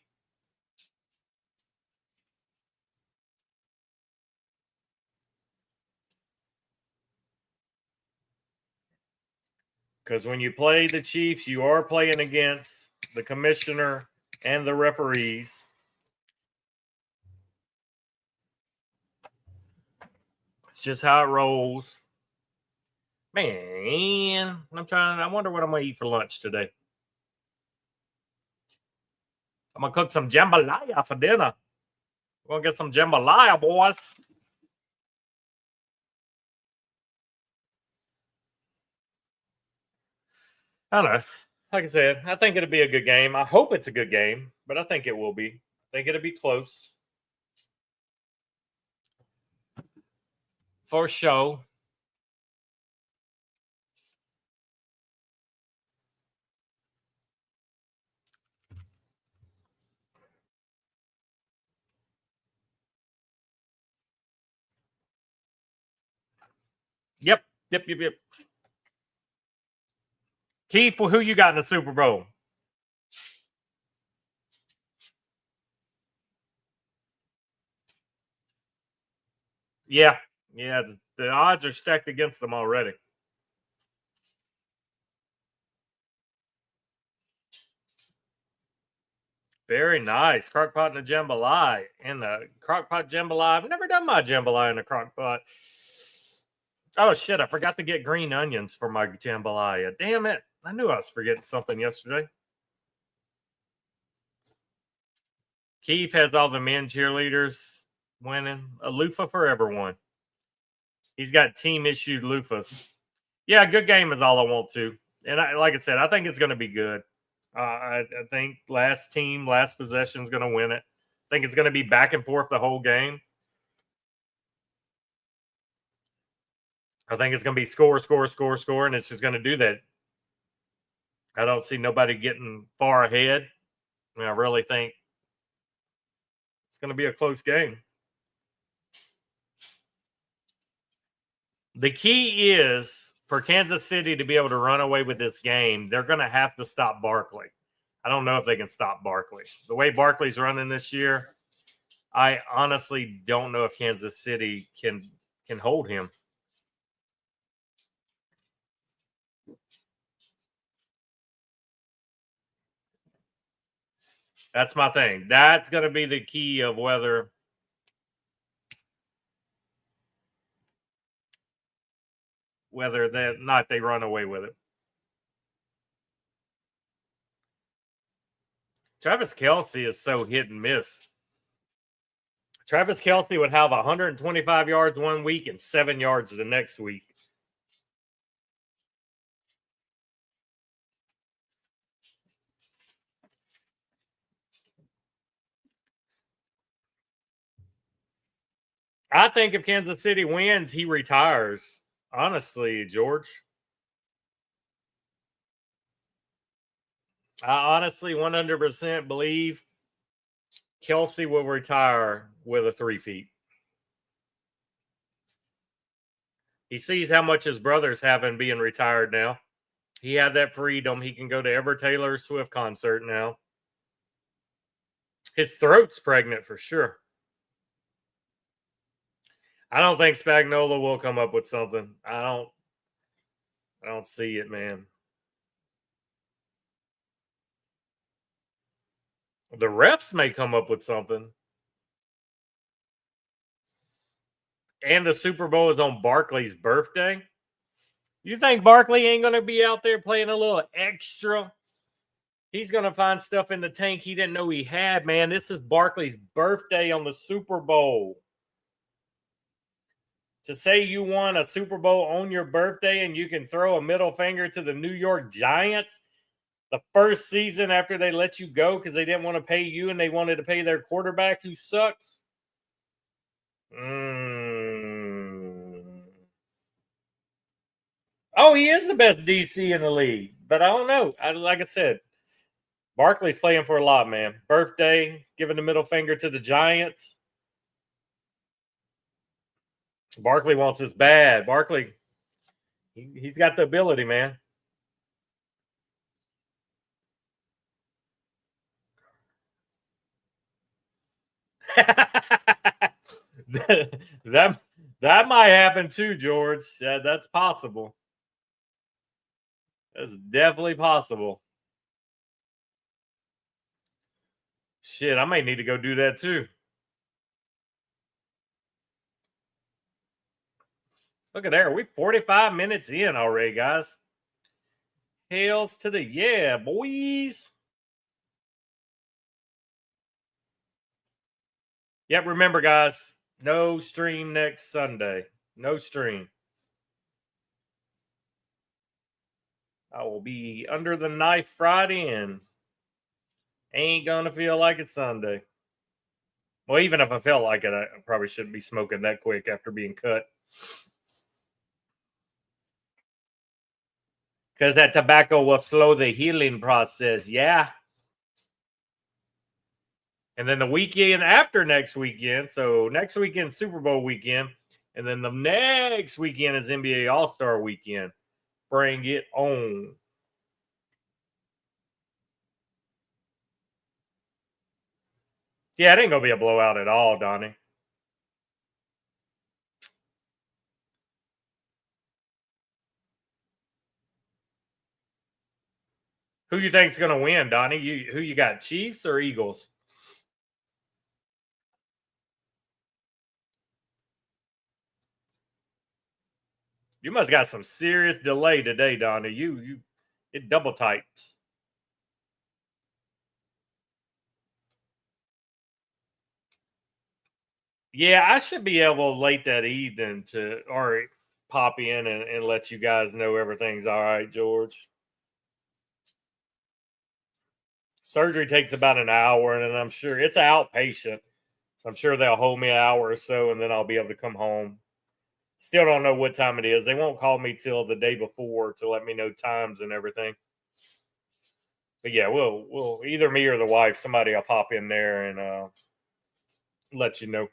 Because when you play the Chiefs, you are playing against the commissioner and the referees. It's just how it rolls. Man, I wonder what I'm going to eat for lunch today. I'm going to cook some jambalaya for dinner. We're going to get some jambalaya, boys. I don't know. Like I said, I think it'll be a good game. I hope it's a good game, but I think it will be. I think it'll be close. For sure. Yep. Keith, who you got in the Super Bowl? Yeah. The odds are stacked against them already. Very nice. Crockpot and a jambalaya. And the crockpot jambalaya. I've never done my jambalaya in a crockpot. Oh, shit. I forgot to get green onions for my jambalaya. Damn it. I knew I was forgetting something yesterday. Keith has all the men cheerleaders winning. A loofah for everyone. He's got team issued loofahs. Yeah, good game is all I want to. And like I said, I think it's going to be good. I think last possession is going to win it. I think it's going to be back and forth the whole game. I think it's going to be score, and it's just going to do that. I don't see nobody getting far ahead. I really think it's going to be a close game. The key is for Kansas City to be able to run away with this game, they're going to have to stop Barkley. I don't know if they can stop Barkley. The way Barkley's running this year, I honestly don't know if Kansas City can hold him. That's my thing. That's going to be the key of whether they run away with it. Travis Kelce is so hit and miss. Travis Kelce would have 125 yards one week and 7 yards the next week. I think if Kansas City wins, he retires. Honestly, George. I honestly 100% believe Kelce will retire with a 3-peat. He sees how much his brother's having being retired now. He had that freedom. He can go to every Taylor Swift concert now. His throat's pregnant for sure. I don't think Spagnuolo will come up with something. I don't see it, man. The refs may come up with something. And the Super Bowl is on Barkley's birthday. You think Barkley ain't going to be out there playing a little extra? He's going to find stuff in the tank he didn't know he had, man. This is Barkley's birthday on the Super Bowl. To say you won a Super Bowl on your birthday and you can throw a middle finger to the New York Giants the first season after they let you go because they didn't want to pay you and they wanted to pay their quarterback who sucks. Oh, he is the best DC in the league, but I don't know. Like I said, Barkley's playing for a lot, man. Birthday, giving the middle finger to the Giants. Barkley wants this bad. Barkley, he's got the ability, man. that might happen too, George. That's possible. That's definitely possible. Shit, I may need to go do that too. Look at there. We're 45 minutes in already, guys. Hails to the yeah, boys. Yep, remember, guys, no stream next Sunday. No stream. I will be under the knife Friday and ain't gonna feel like it's Sunday. Well, even if I felt like it, I probably shouldn't be smoking that quick after being cut. Because that tobacco will slow the healing process. Yeah. And then the weekend after next weekend. So next weekend, Super Bowl weekend. And then the next weekend is NBA All Star weekend. Bring it on. Yeah, it ain't going to be a blowout at all, Donnie. Who you think's going to win, Donnie? Who you got, Chiefs or Eagles? You must got some serious delay today, Donnie. It double types. Yeah, I should be able late that evening to or pop in and let you guys know everything's all right, George. Surgery takes about an hour, and I'm sure it's outpatient. So I'm sure they'll hold me an hour or so, and then I'll be able to come home. Still don't know what time it is. They won't call me till the day before to let me know times and everything. But yeah, we'll either me or the wife, somebody will pop in there and let you know.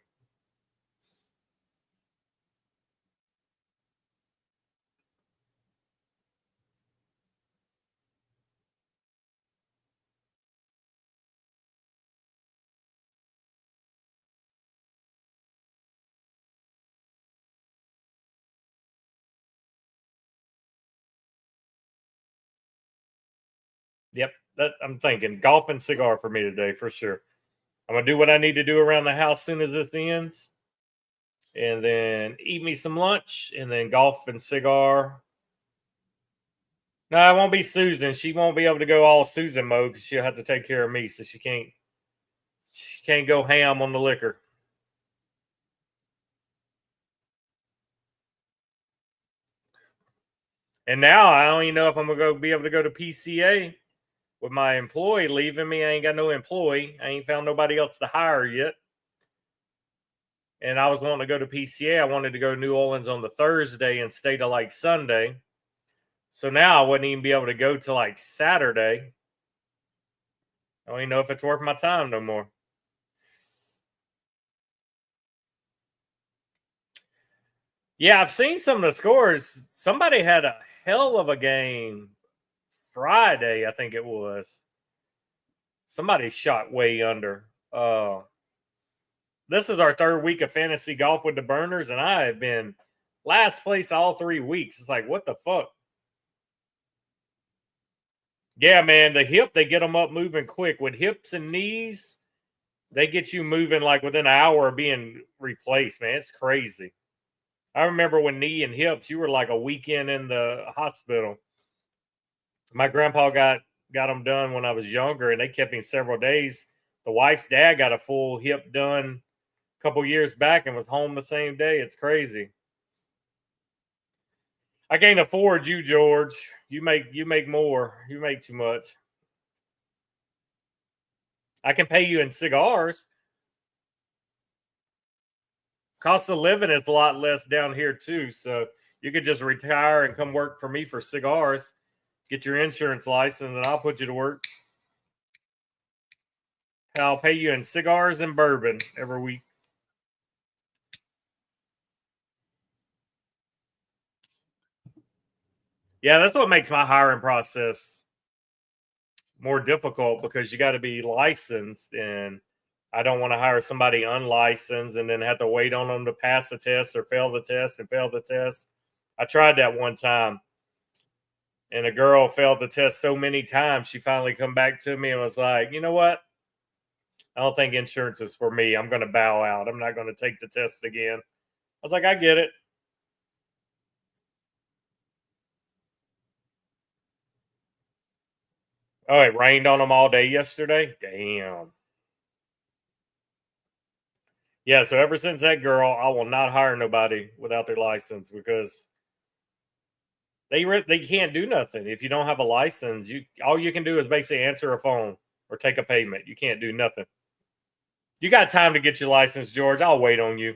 Yep, that I'm thinking golf and cigar for me today for sure. I'm gonna do what I need to do around the house soon as this ends, and then eat me some lunch, and then golf and cigar. No, it won't be Susan. She won't be able to go all Susan mode because she'll have to take care of me, so she can't go ham on the liquor. And now I don't even know if I'm gonna be able to go to PCA with my employee leaving me. I ain't got no employee. I ain't found nobody else to hire yet. And I was wanting to go to PCA. I wanted to go to New Orleans on the Thursday and stay till like Sunday. So now I wouldn't even be able to go till like Saturday. I don't even know if it's worth my time no more. Yeah, I've seen some of the scores. Somebody had a hell of a game Friday, I think it was. Somebody shot way under. This is our third week of fantasy golf with the burners, and I have been last place all 3 weeks. It's like, what the fuck? Yeah, man, the hip, they get them up moving quick. With hips and knees, they get you moving like within an hour of being replaced, man. It's crazy. I remember when knee and hips, you were like a weekend in the hospital. My grandpa got them done when I was younger, and they kept him several days. The wife's dad got a full hip done a couple years back and was home the same day. It's crazy. I can't afford you, George. You make more. You make too much. I can pay you in cigars. Cost of living is a lot less down here too, so you could just retire and come work for me for cigars. Get your insurance license, and I'll put you to work. I'll pay you in cigars and bourbon every week. Yeah, that's what makes my hiring process more difficult because you got to be licensed, and I don't want to hire somebody unlicensed and then have to wait on them to pass the test or fail the test and fail the test. I tried that one time, and a girl failed the test so many times she finally come back to me and was like, "You know what? I don't think insurance is for me. I'm going to bow out. I'm not going to take the test again. I was like, I get it. Oh, it rained on them all day yesterday? Damn. Yeah, so ever since that girl, I will not hire nobody without their license because they can't do nothing if you don't have a license. You all you can do is basically answer a phone or take a payment. You can't do nothing. You got time to get your license, George. I'll wait on you.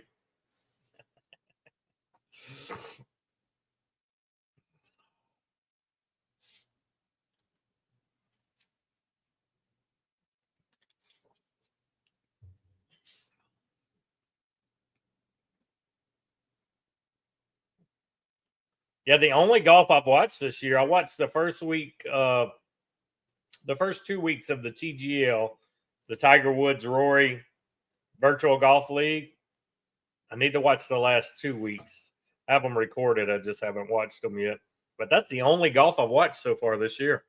Yeah, the only golf I've watched this year, I watched the first week, the first 2 weeks of the TGL, the Tiger Woods Rory Virtual Golf League. I need to watch the last 2 weeks. I have them recorded. I just haven't watched them yet. But that's the only golf I've watched so far this year.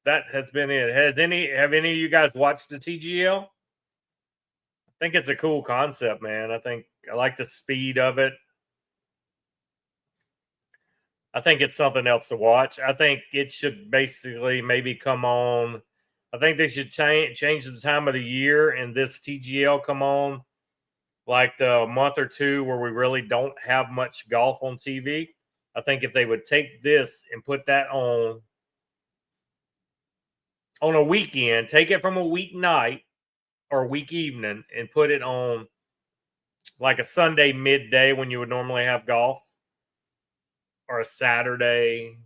That has been it. Have any of you guys watched the TGL? I think it's a cool concept, man. I like the speed of it. I think it's something else to watch. I think it should basically maybe come on. I think they should change the time of the year and this TGL come on like the month or two where we really don't have much golf on TV. I think if they would take this and put that on a weekend, take it from a weeknight or week evening and put it on like a Sunday midday when you would normally have golf or a Saturday.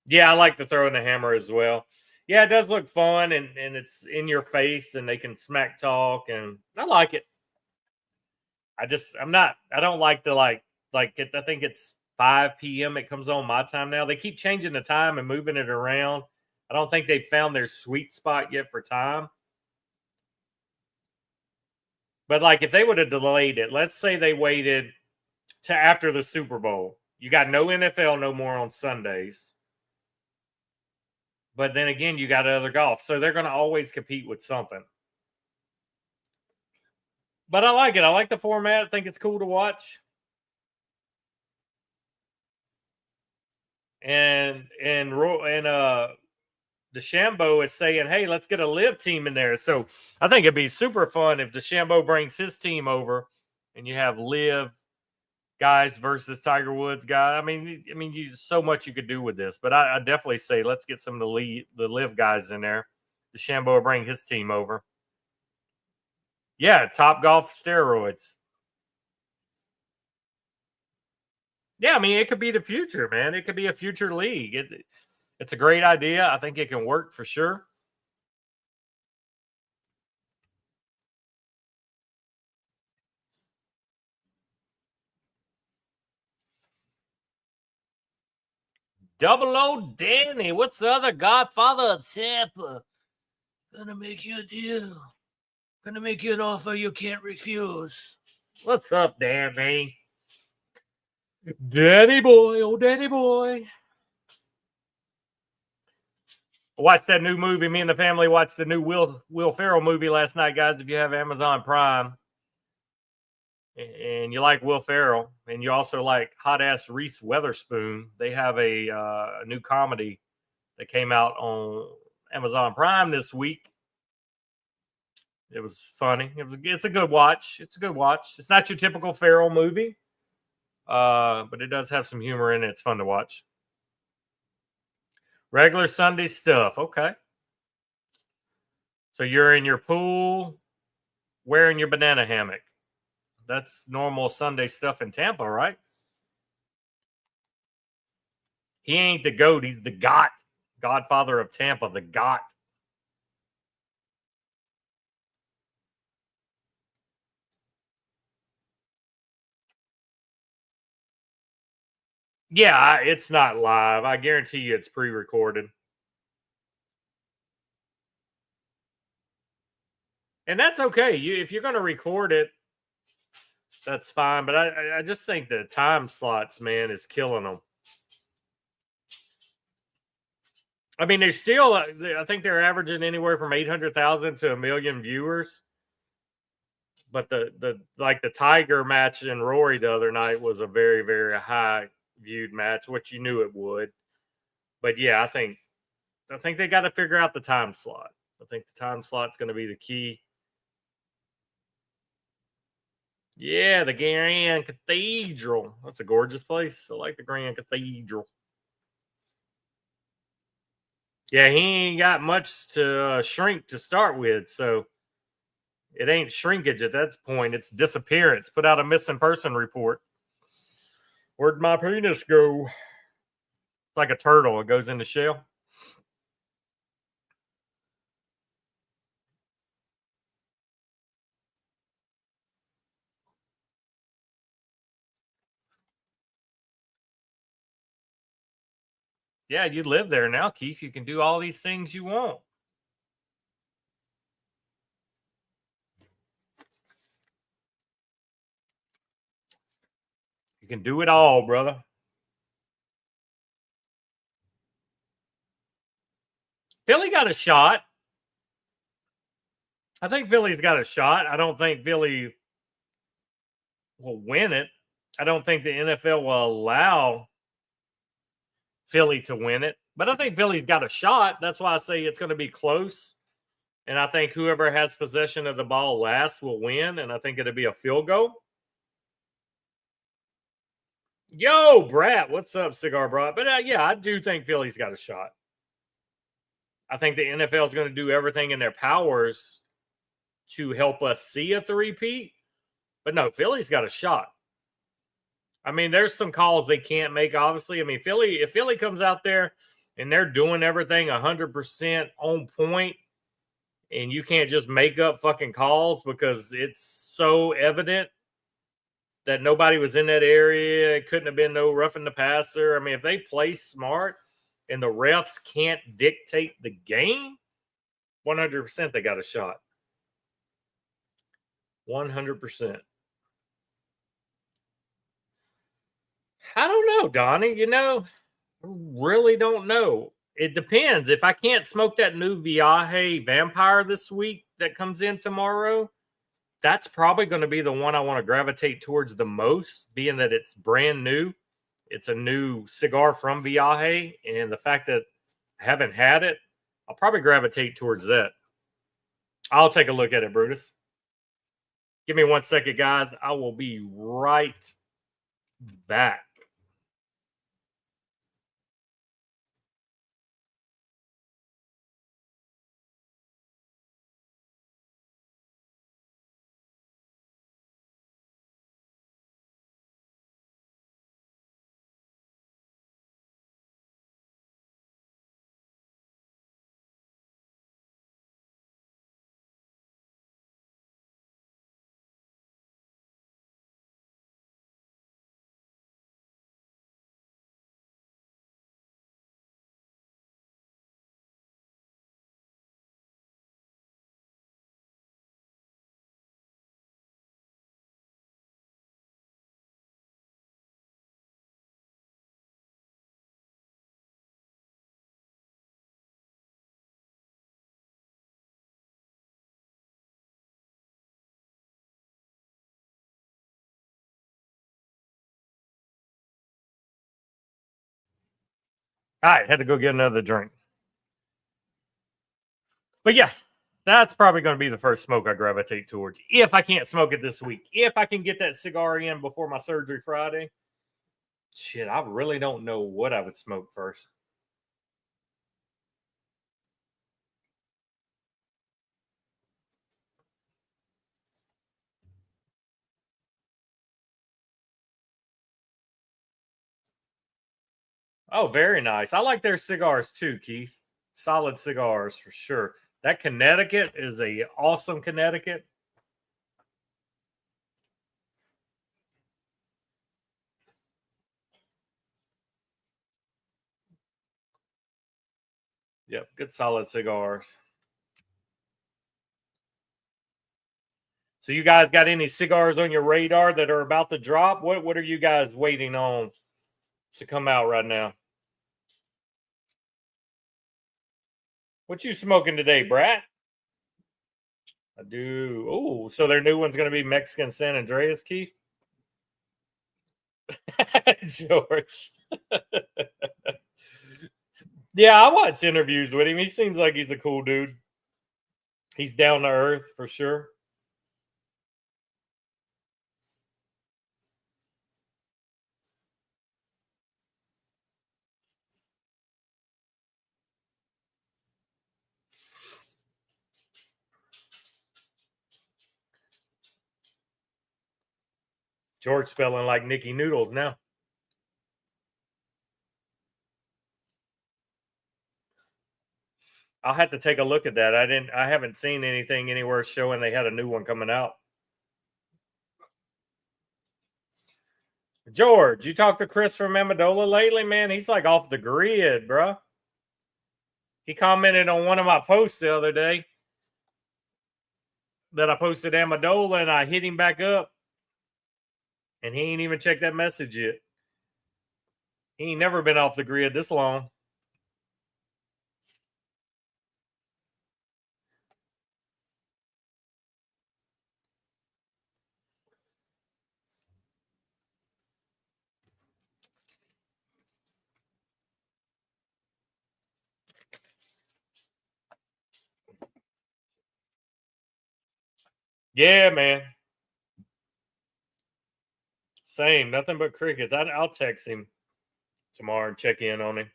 Yeah, I like the throw in the hammer as well. Yeah, it does look fun and it's in your face and they can smack talk and I like it. I don't like the I think it's 5 p.m. it comes on my time now. They keep changing the time and moving it around. I don't think they've found their sweet spot yet for time. But like if they would have delayed it, let's say they waited to after the Super Bowl. You got no NFL no more on Sundays. But then again, you got other golf. So they're going to always compete with something. But I like it. I like the format. I think it's cool to watch. And DeChambeau is saying, "Hey, let's get a live team in there." So I think it'd be super fun if DeChambeau brings his team over, and you have live guys versus Tiger Woods guy. You so much you could do with this, but I definitely say let's get some of the live guys in there. DeChambeau will bring his team over. Yeah, Top Golf steroids. Yeah, it could be the future, man. It could be a future league. It's a great idea. I think it can work for sure. Double O Danny, what's the other Godfather of Tampa? Gonna make you a deal. Gonna make you an offer you can't refuse. What's up, Danny? Danny boy, oh Danny boy. Watched that new movie. Me and the family watched the new Will Ferrell movie last night, guys. If you have Amazon Prime and you like Will Ferrell, and you also like hot ass Reese Witherspoon, they have a new comedy that came out on Amazon Prime this week. It was funny. It's a good watch. It's a good watch. It's not your typical Ferrell movie, but it does have some humor in it. It's fun to watch. Regular Sunday stuff. Okay. So you're in your pool wearing your banana hammock. That's normal Sunday stuff in Tampa, right? He ain't the goat. He's the Godfather of Tampa, the got. Yeah, it's not live. I guarantee you it's pre-recorded. And that's okay. If you're going to record it, that's fine. But I just think the time slots, man, is killing them. I mean, they still. I think they're averaging anywhere from 800,000 to 1,000,000 viewers. But the Tiger match and Rory the other night was a very, very high viewed match, which you knew it would. But yeah, I think they got to figure out the time slot. I think the time slot's going to be the key. Yeah, the Grand Cathedral. That's a gorgeous place. I like the Grand Cathedral. Yeah, he ain't got much to shrink to start with, so it ain't shrinkage at that point. It's disappearance. Put out a missing person report. Where'd my penis go? It's like a turtle. It goes in the shell. Yeah, you live there now, Keith. You can do all these things you want. You can do it all, brother. Philly got a shot. I think Philly's got a shot. I don't think Philly will win it. I don't think the NFL will allow Philly to win it, but I think Philly's got a shot. That's why I say it's going to be close. And I think whoever has possession of the ball last will win. And I think it'll be a field goal. Yo, Brat, what's up, Cigar Brat? But yeah, I do think Philly's got a shot. I think the NFL is going to do everything in their powers to help us see a three-peat. But no, Philly's got a shot. I mean, there's some calls they can't make, obviously. I mean, if Philly comes out there and they're doing everything 100% on point, and you can't just make up fucking calls because it's so evident that nobody was in that area. It couldn't have been no roughing the passer. I mean, if they play smart and the refs can't dictate the game, 100% they got a shot. 100%. I don't know, Donnie. Really don't know. It depends. If I can't smoke that new Viaje Vampire this week that comes in tomorrow, that's probably going to be the one I want to gravitate towards the most, being that it's brand new. It's a new cigar from Viaje, and the fact that I haven't had it, I'll probably gravitate towards that. I'll take a look at it, Brutus. Give me 1 second, guys. I will be right back. All right, had to go get another drink. But yeah, that's probably going to be the first smoke I gravitate towards if I can't smoke it this week. If I can get that cigar in before my surgery Friday, shit, I really don't know what I would smoke first. Oh, very nice. I like their cigars too, Keith. Solid cigars for sure. That Connecticut is a awesome Connecticut. Yep, good solid cigars. So you guys got any cigars on your radar that are about to drop? What are you guys waiting on to come out right now? What you smoking today, Brat? I do. Oh, so their new one's going to be Mexican San Andreas, Keith? George. Yeah, I watch interviews with him. He seems like he's a cool dude. He's down to earth for sure. George spelling like Nicky Noodles now. I'll have to take a look at that. I haven't seen anything anywhere showing they had a new one coming out. George, you talked to Chris from Amendola lately, man? He's like off the grid, bro. He commented on one of my posts the other day that I posted Amendola, and I hit him back up, and he ain't even checked that message yet. He ain't never been off the grid this long. Yeah, man. Same. Nothing but crickets. I'll text him tomorrow and check in on him.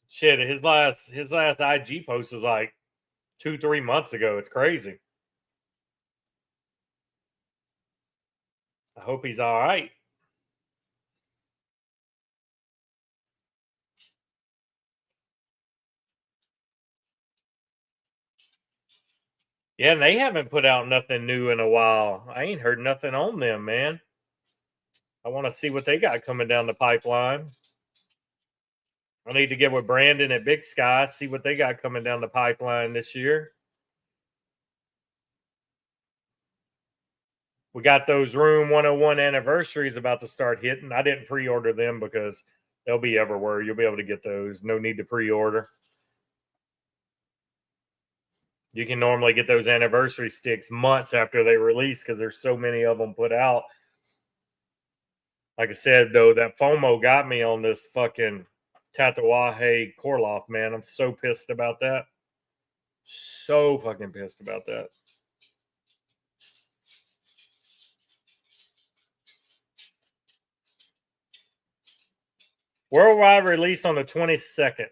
Shit, his last IG post was like 2-3 months ago. It's crazy. I hope he's all right. Yeah, and they haven't put out nothing new in a while. I ain't heard nothing on them, man. I want to see what they got coming down the pipeline. I need to get with Brandon at Big Sky, see what they got coming down the pipeline this year. We got those Room 101 anniversaries about to start hitting. I didn't pre-order them because they'll be everywhere. You'll be able to get those. No need to pre-order. You can normally get those anniversary sticks months after they release because there's so many of them put out. Like I said, though, that FOMO got me on this fucking Tatuaje Korloff, man. I'm so pissed about that. So fucking pissed about that. Worldwide release on the 22nd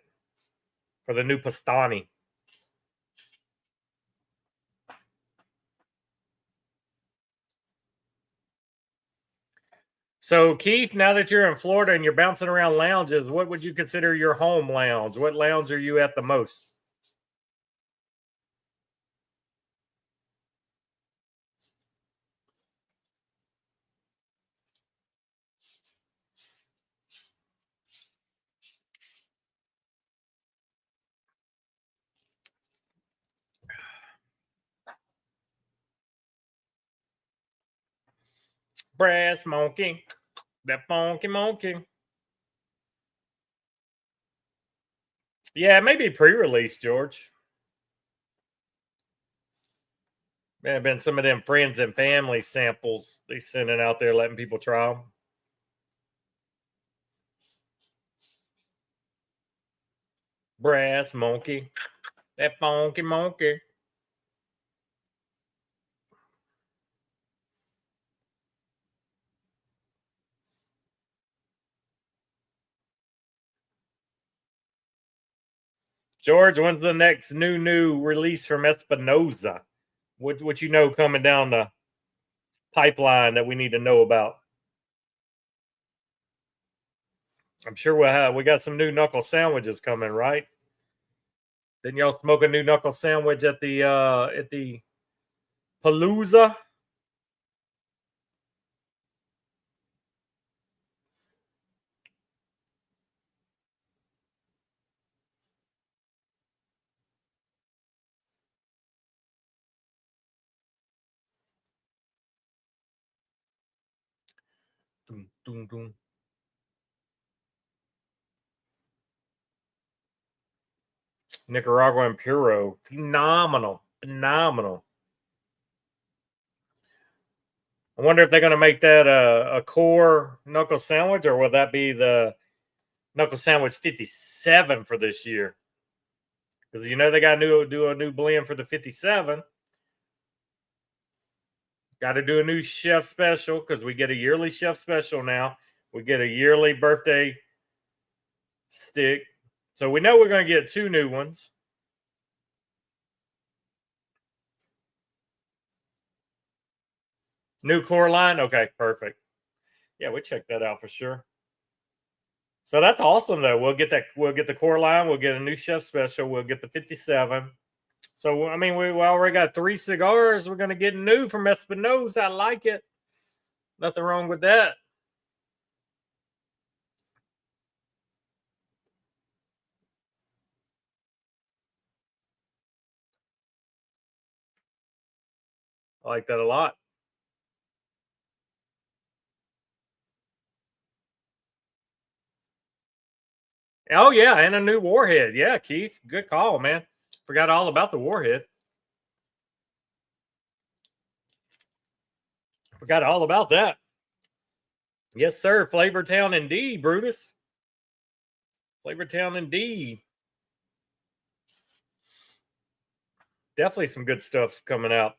for the new Pastani. So, Keith, now that you're in Florida and you're bouncing around lounges, what would you consider your home lounge? What lounge are you at the most? Brass monkey. That funky monkey. Yeah, maybe pre-release, George. May have been some of them friends and family samples they sending out there, letting people try them. Brass monkey. That funky monkey. George, when's the next new release from Espinosa? What you know coming down the pipeline that we need to know about? I'm sure we got some new knuckle sandwiches coming, right? Didn't y'all smoke a new knuckle sandwich at the Palooza? Dum, dum, dum. Nicaraguan Puro. Phenomenal. Phenomenal. I wonder if they're going to make that a core knuckle sandwich, or will that be the knuckle sandwich 57 for this year? Because they got to do a new blend for the 57. Got to do a new chef special because we get a yearly chef special now. We get a yearly birthday stick. So we know we're going to get 2 new ones. New core line? Okay, perfect. Yeah, we check that out for sure. So that's awesome though. We'll get the core line, we'll get a new chef special, we'll get the 57. So I mean we already got 3 cigars. We're gonna get new from Espinosa. I like it. Nothing wrong with that. I like that a lot. Oh yeah, and a new warhead. Yeah, Keith. Good call, man. Forgot all about the warhead. Forgot all about that. Yes, sir. Flavor Town indeed, Brutus. Flavor Town indeed. Definitely some good stuff coming out.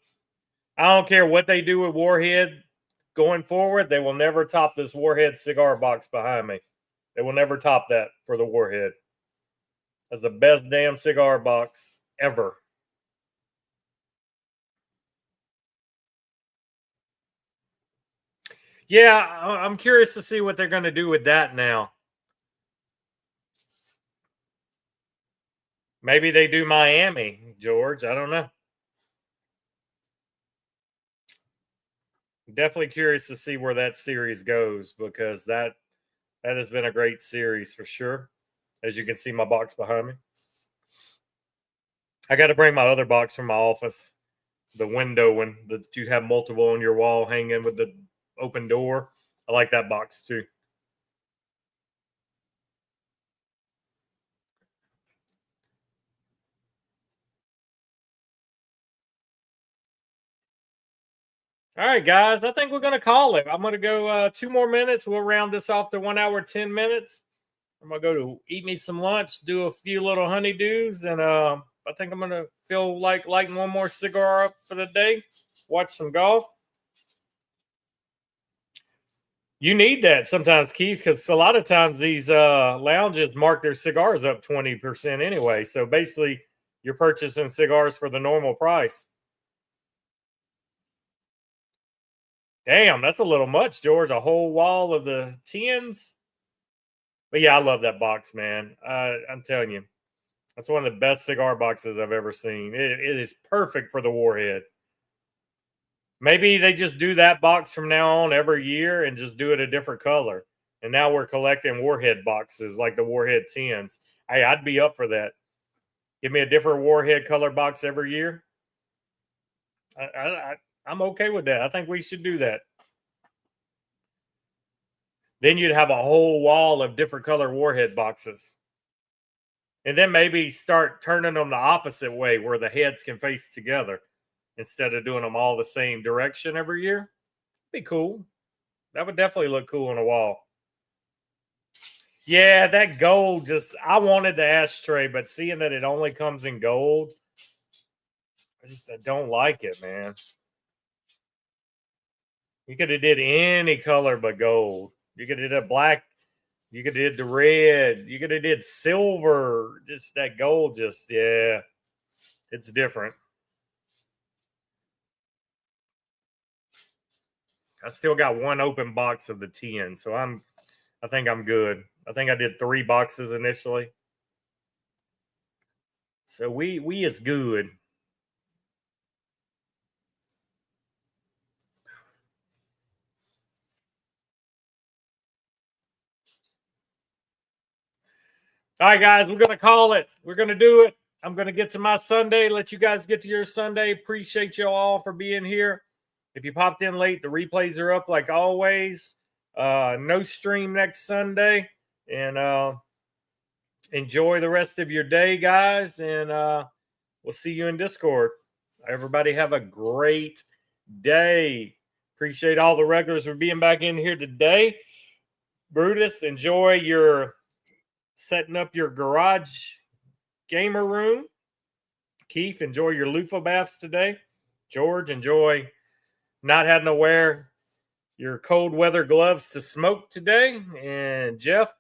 I don't care what they do with Warhead going forward. They will never top this Warhead cigar box behind me. They will never top that for the Warhead. That's the best damn cigar box ever. Yeah, I'm curious to see what they're going to do with that now. Maybe they do Miami, George. I don't know. Definitely curious to see where that series goes because that has been a great series for sure. As you can see, my box behind me. I got to bring my other box from my office, the window one that you have multiple on your wall hanging with the open door. I like that box too. All right, guys. I think we're going to call it. I'm going to go 2 more minutes. We'll round this off to 1 hour, 10 minutes. I'm going to go to eat me some lunch, do a few little honeydews, and I think I'm going to feel like lighting one more cigar up for the day, watch some golf. You need that sometimes, Keith, because a lot of times these lounges mark their cigars up 20% anyway. So basically, you're purchasing cigars for the normal price. Damn, that's a little much, George. A whole wall of the 10s. But yeah, I love that box, man. I'm telling you, that's one of the best cigar boxes I've ever seen. It is perfect for the Warhead. Maybe they just do that box from now on every year and just do it a different color. And now we're collecting Warhead boxes like the Warhead 10s. Hey, I'd be up for that. Give me a different Warhead color box every year. I'm okay with that. I think we should do that. Then you'd have a whole wall of different color Warhead boxes. And then maybe start turning them the opposite way where the heads can face together instead of doing them all the same direction every year. Be cool. That would definitely look cool on a wall. Yeah, that gold just, I wanted the ashtray, but seeing that it only comes in gold, I don't like it, man. You could have did any color but gold. You could have did a black. You could have did the red. You could have did silver. Just that gold. Just yeah, it's different. I still got one open box of the 10, so I think I'm good. I think I did 3 boxes initially, so we is good. All right, guys, we're gonna call it. We're gonna do it. I'm gonna get to my Sunday. Let you guys get to your Sunday. Appreciate you all for being here. If you popped in late, the replays are up like always. No stream next Sunday. And enjoy the rest of your day, guys. And we'll see you in Discord. Everybody have a great day. Appreciate all the regulars for being back in here today. Brutus, enjoy your setting up your garage gamer room. Keith, enjoy your loofah baths today. George, enjoy not having to wear your cold weather gloves to smoke today. And Jeff,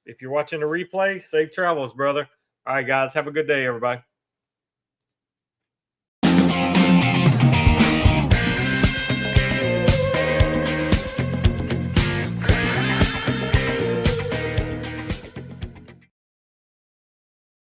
if you're watching the replay, safe travels, brother. All right, guys, have a good day, everybody.